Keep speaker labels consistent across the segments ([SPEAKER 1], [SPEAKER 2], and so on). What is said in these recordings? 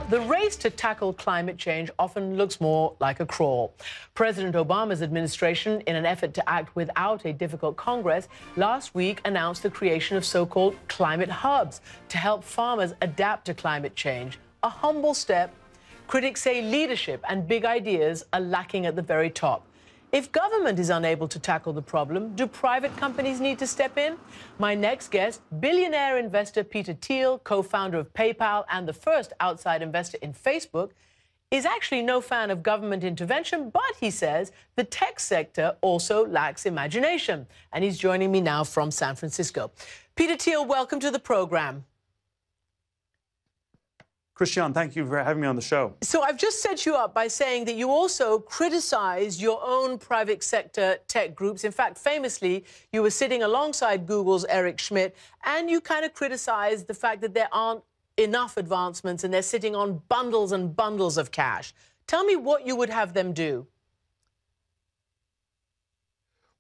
[SPEAKER 1] The race to tackle climate change often looks more like a crawl. President Obama's administration, in an effort to act without a difficult Congress, last week announced the creation of so-called climate hubs to help farmers adapt to climate change. A humble step. Critics say leadership and big ideas are lacking at the very top. If government is unable to tackle the problem, do private companies need to step in? My next guest, billionaire investor Peter Thiel, co-founder of PayPal and the first outside investor in Facebook, is actually no fan of government intervention, but he says the tech sector also lacks imagination. And he's joining me now from San Francisco. Peter Thiel, welcome to the program.
[SPEAKER 2] Christiane, thank you for having me on the show.
[SPEAKER 1] So I've just set you up by saying that you also criticize your own private sector tech groups. In fact, famously, you were sitting alongside Google's Eric Schmidt, and you kind of criticized the fact that there aren't enough advancements and they're sitting on bundles and bundles of cash. Tell me what you would have them do.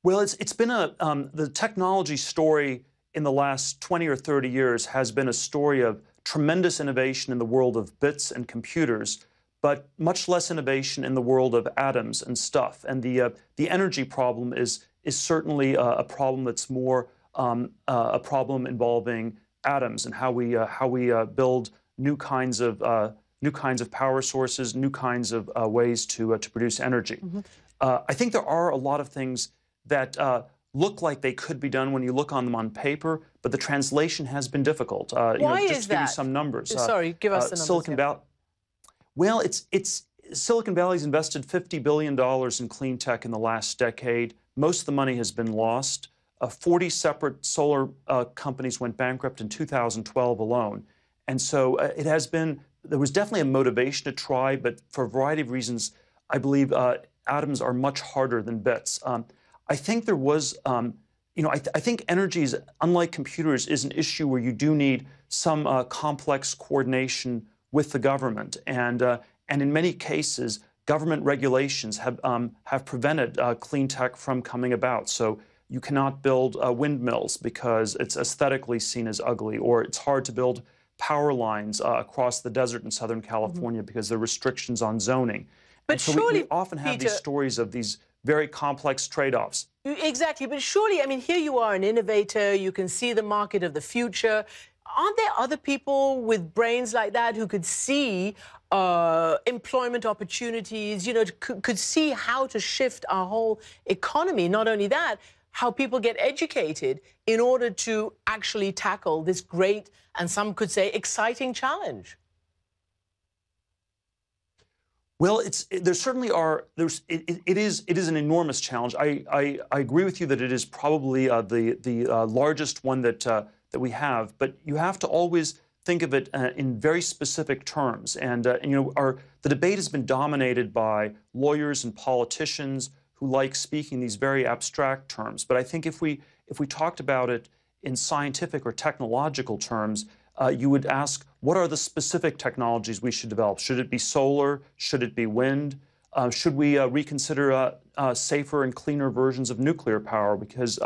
[SPEAKER 2] Well, it's been the technology story in the last 20 or 30 years has been a story of tremendous innovation in the world of bits and computers, but much less innovation in the world of atoms and stuff. And the energy problem is certainly a problem that's more a problem involving atoms and how we build new kinds of power sources, new kinds of ways to produce energy.
[SPEAKER 1] Mm-hmm.
[SPEAKER 2] I think there are a lot of things that look like they could be done when you look on them on paper, but the translation has been difficult.
[SPEAKER 1] Why is
[SPEAKER 2] just to
[SPEAKER 1] that?
[SPEAKER 2] give you some numbers.
[SPEAKER 1] Sorry, give us the numbers.
[SPEAKER 2] Silicon Valley. Well, Silicon Valley's invested $50 billion in clean tech in the last decade. Most of the money has been lost. 40 separate solar companies went bankrupt in 2012 alone. And so there was definitely a motivation to try, but for a variety of reasons, I believe atoms are much harder than bits. I think there was, I think energy is, unlike computers, is an issue where you do need some complex coordination with the government, and in many cases, government regulations have prevented clean tech from coming about. So you cannot build windmills because it's aesthetically seen as ugly, or it's hard to build power lines across the desert in Southern California because there are restrictions on zoning.
[SPEAKER 1] But
[SPEAKER 2] and so
[SPEAKER 1] surely,
[SPEAKER 2] we often have
[SPEAKER 1] Peter,
[SPEAKER 2] these stories of these very complex trade-offs.
[SPEAKER 1] Exactly, but surely, I mean, here you are, an innovator, you can see the market of the future. Aren't there other people with brains like that who could see employment opportunities, could see how to shift our whole economy? Not only that, how people get educated in order to actually tackle this great, and some could say exciting challenge?
[SPEAKER 2] Well, there certainly are. It is an enormous challenge. I agree with you that it is probably the largest one that we have. But you have to always think of it in very specific terms. And the debate has been dominated by lawyers and politicians who like speaking these very abstract terms. But I think if we talked about it in scientific or technological terms, you would ask, what are the specific technologies we should develop? Should it be solar? Should it be wind? Should we reconsider safer and cleaner versions of nuclear power? Because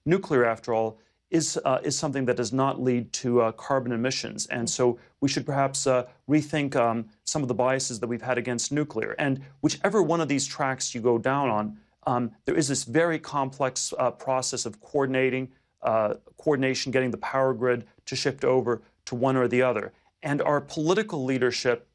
[SPEAKER 2] nuclear, after all, is something that does not lead to carbon emissions. And so we should perhaps rethink some of the biases that we've had against nuclear. And whichever one of these tracks you go down on, there is this very complex process of coordination, getting the power grid to shift over to one or the other. And our political leadership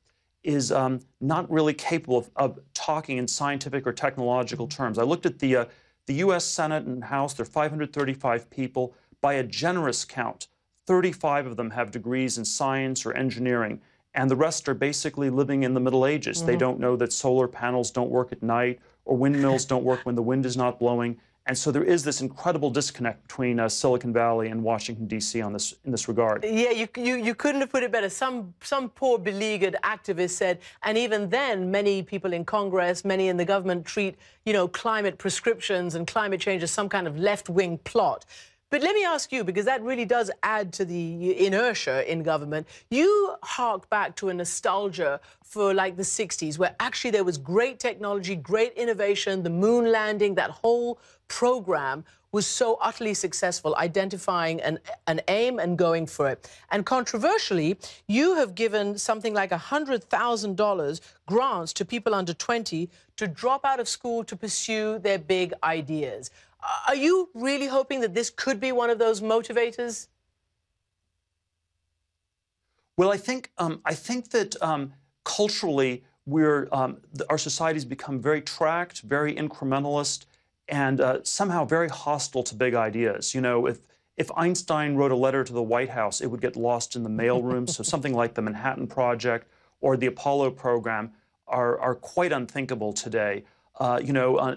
[SPEAKER 2] is not really capable of talking in scientific or technological terms. I looked at the U.S. Senate and House. There are 535 people. By a generous count, 35 of them have degrees in science or engineering, and the rest are basically living in the Middle Ages. They don't know that solar panels don't work at night or windmills don't work when the wind is not blowing. And so there is this incredible disconnect between Silicon Valley and Washington, D.C. in this regard.
[SPEAKER 1] Yeah, you couldn't have put it better. Some poor beleaguered activist said, and even then, many people in Congress, many in the government treat, climate prescriptions and climate change as some kind of left-wing plot. But let me ask you, because that really does add to the inertia in government. You hark back to a nostalgia for like the 60s, where actually there was great technology, great innovation, the moon landing, that whole program was so utterly successful, identifying an aim and going for it. And controversially, you have given something like $100,000 grants to people under 20 to drop out of school to pursue their big ideas. Are you really hoping that this could be one of those motivators?
[SPEAKER 2] Well, I think that culturally, our society's become very tracked, very incrementalist, and somehow very hostile to big ideas. You know, if Einstein wrote a letter to the White House, it would get lost in the mailroom. So something like the Manhattan Project or the Apollo program are quite unthinkable today.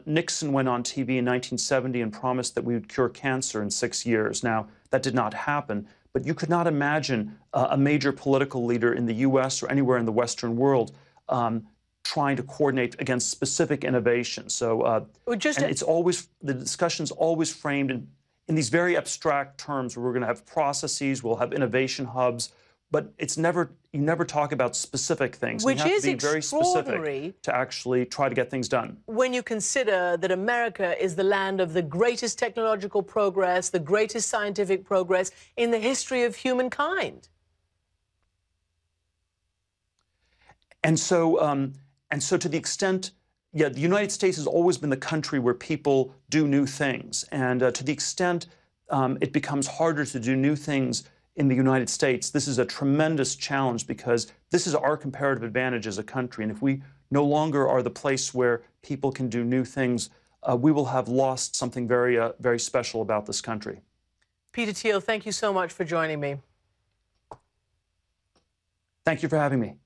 [SPEAKER 2] Nixon went on TV in 1970 and promised that we would cure cancer in 6 years. Now, that did not happen, but you could not imagine a major political leader in the U.S. or anywhere in the Western world trying to coordinate against specific innovation. So it's always, the discussion's always framed in these very abstract terms where we're going to have processes, we'll have innovation hubs, but it's never, you never talk about specific things.
[SPEAKER 1] Which
[SPEAKER 2] you have
[SPEAKER 1] is
[SPEAKER 2] to be very specific to actually try to get things done.
[SPEAKER 1] When you consider that America is the land of the greatest technological progress, the greatest scientific progress in the history of humankind.
[SPEAKER 2] And so to the extent, yeah, the United States has always been the country where people do new things. And to the extent it becomes harder to do new things in the United States, this is a tremendous challenge because this is our comparative advantage as a country. And if we no longer are the place where people can do new things, we will have lost something very, very special about this country.
[SPEAKER 1] Peter Thiel, thank you so much for joining me.
[SPEAKER 2] Thank you for having me.